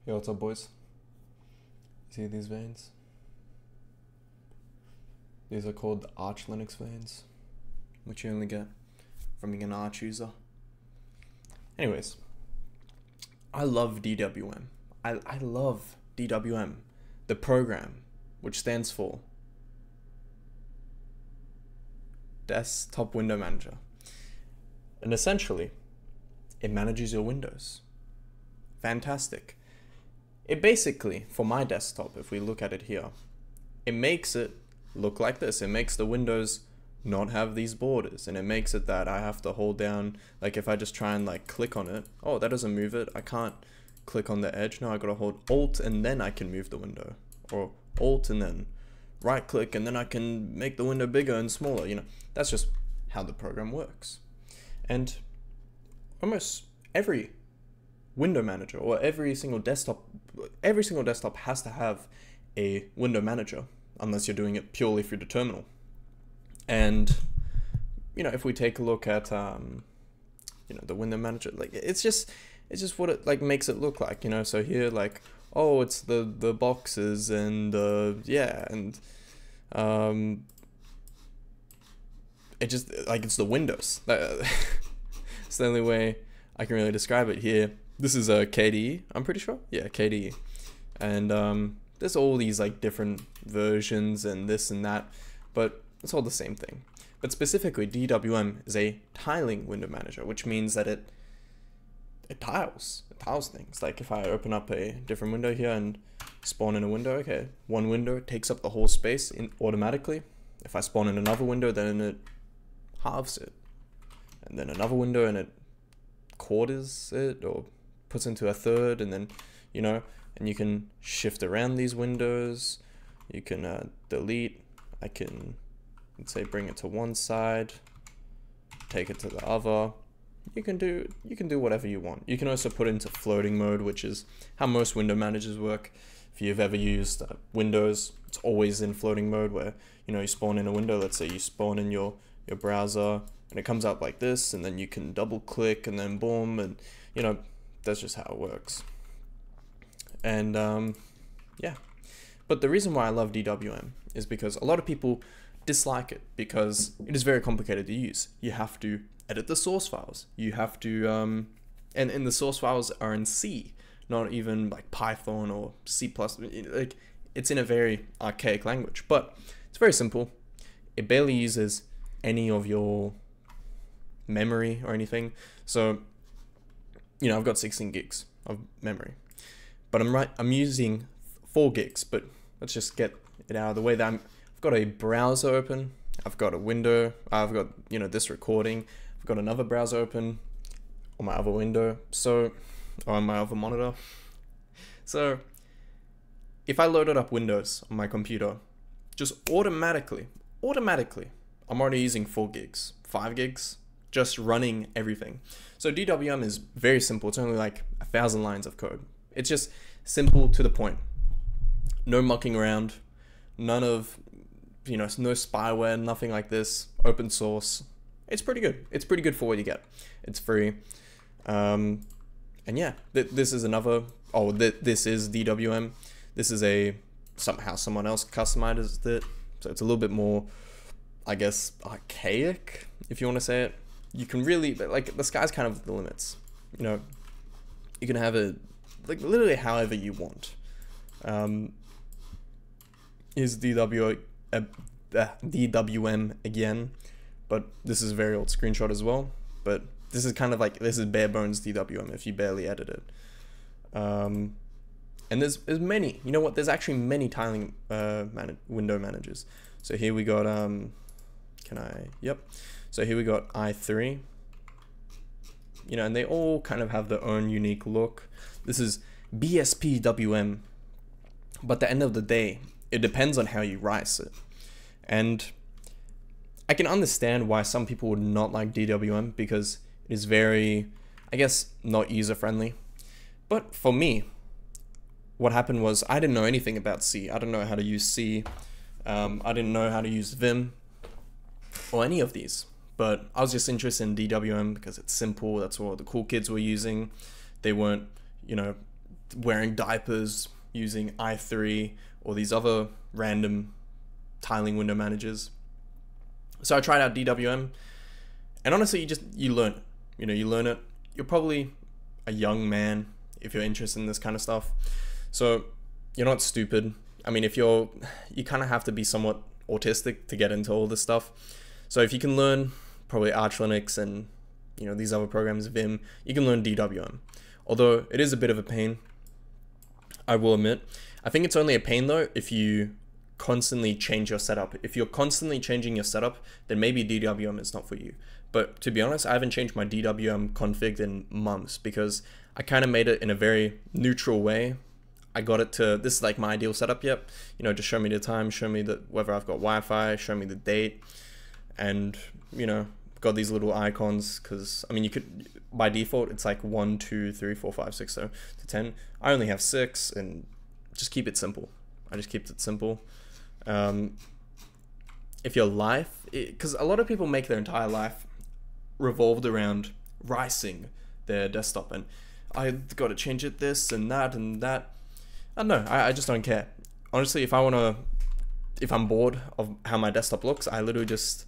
Yo, what's up, boys? See these veins? These are called the Arch Linux veins, which you only get from being an Arch user. Anyways, I love DWM. I love DWM, the program, which stands for Desktop Window Manager. And essentially, it manages your windows. Fantastic. It basically, for my desktop, if we look at it here, it makes it look like this. It makes the windows not have these borders, and it makes it that I have to hold down, like if I just try and like click on it, oh, that doesn't move it. I can't click on the edge. No, I gotta hold Alt and then I can move the window, or Alt and then right click and then I can make the window bigger and smaller. You know, that's just how the program works. And almost every window manager or every single desktop has to have a window manager, unless you're doing it purely through the terminal. And you know, if we take a look at you know, the window manager, like it's just what it like makes it look like, you know. So here, like, oh, it's the boxes and yeah, and it just like it's the windows. It's the only way I can really describe it here. This is a KDE, I'm pretty sure. Yeah, KDE. And there's all these like different versions and this and that, but it's all the same thing. But specifically, DWM is a tiling window manager, which means that it tiles things. Like if I open up a different window here and spawn in a window, okay, one window takes up the whole space automatically. If I spawn in another window, then it halves it. And then another window and it quarters it or puts into a third, and then, you know, and you can shift around these windows. You can delete. I can, let's say, bring it to one side, take it to the other. You can do whatever you want. You can also put it into floating mode, which is how most window managers work. If you've ever used Windows, it's always in floating mode, where, you know, you spawn in a window. Let's say you spawn in your browser and it comes up like this, and then you can double click and then boom, and you know, that's just how it works. And yeah, but the reason why I love DWM is because a lot of people dislike it because it is very complicated to use. You have to edit the source files. You have to and the source files are in C, not even like Python or C++. Like, it's in a very archaic language, but it's very simple. It barely uses any of your memory or anything. So, you know, I've got 16 gigs of memory, but I'm using 4 gigs. But let's just get it out of the way. That I've got a browser open. I've got a window. I've got, you know, this recording. I've got another browser open on my other window. So, or on my other monitor. So, if I loaded up Windows on my computer, just automatically, I'm already using 4 gigs, 5 gigs, just running everything. So DWM is very simple. It's only like 1,000 lines of code. It's just simple to the point. No mucking around, none of, you know, no spyware, nothing like this. Open source. It's pretty good. It's pretty good for what you get. It's free. And yeah, this is another, this is DWM. This is somehow someone else customized it. So it's a little bit more, I guess, archaic, if you want to say it. You can really, like, the sky's kind of the limits. You know, you can have it, like, literally however you want. Is DWM again, but this is a very old screenshot as well. But this is kind of like, this is bare bones DWM if you barely edit it. And there's many, you know what, there's actually many tiling window managers. So here we got, so here we got i3, you know, and they all kind of have their own unique look. This is BSPWM, but at the end of the day, it depends on how you write it. And I can understand why some people would not like DWM, because it is very, I guess, not user-friendly. But for me, what happened was I didn't know anything about C. I didn't know how to use C. I didn't know how to use Vim or any of these. But I was just interested in DWM because it's simple. That's what the cool kids were using. They weren't, you know, wearing diapers, using i3 or these other random tiling window managers. So I tried out DWM, and honestly, you learn it. You learn it. You're probably a young man if you're interested in this kind of stuff. So you're not stupid. I mean, you kind of have to be somewhat autistic to get into all this stuff. So if you can learn probably Arch Linux and these other programs, Vim, you can learn DWM. Although it is a bit of a pain, I will admit. I think it's only a pain though if you constantly change your setup. If you're constantly changing your setup, then maybe DWM is not for you. But to be honest, I haven't changed my DWM config in months because I kind of made it in a very neutral way. I got it to, this is like my ideal setup, yep. Just show me the time, show me whether I've got Wi-Fi, show me the date, and, got these little icons, because, I mean, you could, by default, it's like 1, 2, 3, 4, 5, 6, so to 10. I only have 6, and just keep it simple. I just keep it simple. If your life, because a lot of people make their entire life revolved around ricing their desktop, and I've got to change it this and that and that. I don't know, I just don't care. Honestly, if I'm bored of how my desktop looks, I literally just,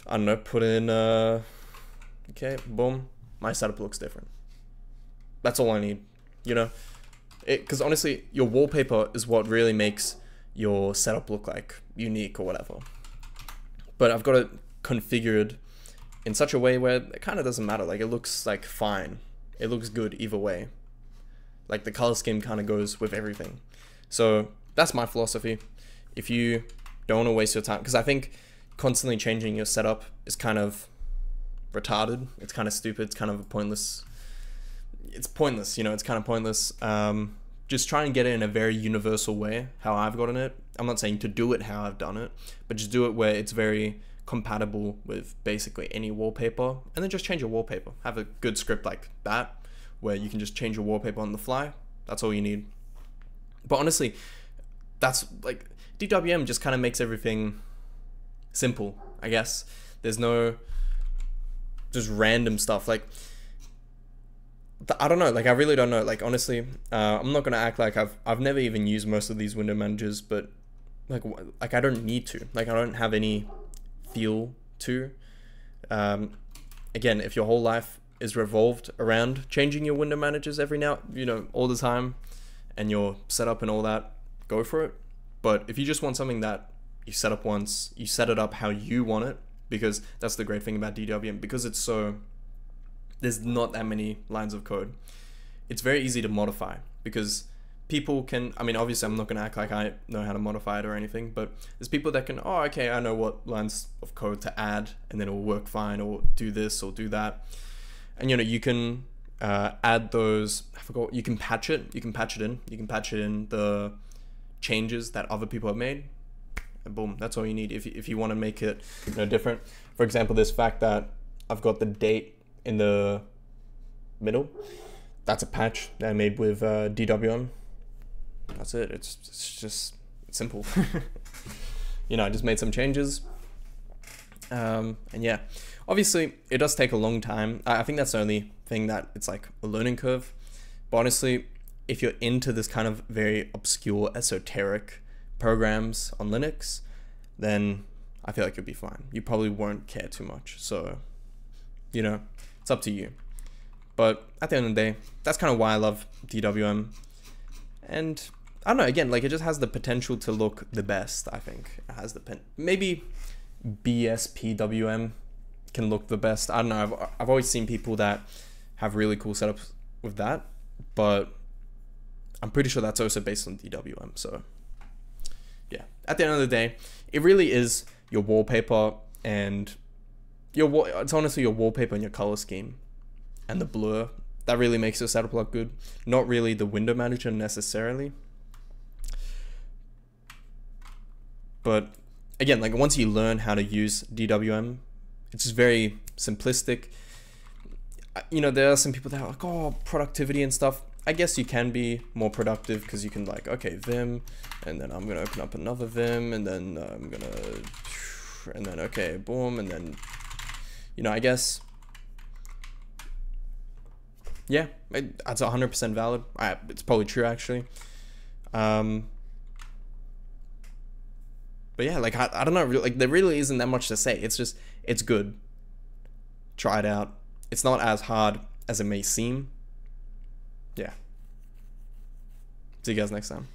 I don't know, put in, okay, boom, my setup looks different. That's all I need, because honestly, your wallpaper is what really makes your setup look like unique or whatever. But I've got it configured in such a way where it kind of doesn't matter. Like, it looks like fine. It looks good either way. Like, the color scheme kind of goes with everything. So that's my philosophy. If you don't want to waste your time, because I think constantly changing your setup is kind of retarded. It's kind of stupid. It's kind of pointless. It's pointless, it's kind of pointless. Just try and get it in a very universal way, how I've gotten it. I'm not saying to do it how I've done it, but just do it where it's very compatible with basically any wallpaper, and then just change your wallpaper. Have a good script like that, where you can just change your wallpaper on the fly. That's all you need. But honestly, that's like, DWM just kind of makes everything simple, I guess. There's no just random stuff. Like, I don't know, like, I really don't know. Like, honestly, I'm not gonna act like I've never even used most of these window managers, but like I don't need to. Like, I don't have any feel to. Again, if your whole life is revolved around changing your window managers every now, all the time, and your setup and all that, go for it. But if you just want something that you set up once, you set it up how you want it, because that's the great thing about DWM, because it's so, there's not that many lines of code. It's very easy to modify, because people can, I mean, obviously I'm not going to act like I know how to modify it or anything, but there's people that can, oh, okay, I know what lines of code to add, and then it'll work fine, or do this or do that. And you can add those, I forgot, you can patch it in the changes that other people have made, and boom, that's all you need. If you want to make it different. For example, this fact that I've got the date in the middle, that's a patch that I made with DWM. That's it. It's just simple. I just made some changes, and yeah, obviously it does take a long time. I think that's the only thing that it's like a learning curve. But honestly, if you're into this kind of very obscure, esoteric programs on Linux, then I feel like you'll be fine. You probably won't care too much. So, it's up to you. But at the end of the day, that's kind of why I love DWM. And I don't know, again, like, it just has the potential to look the best, I think. It has the maybe BSPWM can look the best. I don't know, I've always seen people that have really cool setups with that, but I'm pretty sure that's also based on DWM. So yeah, at the end of the day, it really is your wallpaper, and it's honestly your wallpaper and your color scheme and the blur that really makes your setup look good, not really the window manager necessarily. But again, like, once you learn how to use DWM, it's just very simplistic. There are some people that are like, oh, productivity and stuff. I guess you can be more productive because you can, like, okay, Vim, and then I'm gonna open up another Vim, and then and then okay, boom, and then I guess yeah, that's 100% valid. It's probably true actually. But yeah, like I don't know, like there really isn't that much to say. It's just it's good. Try it out. It's not as hard as it may seem. Yeah. See you guys next time.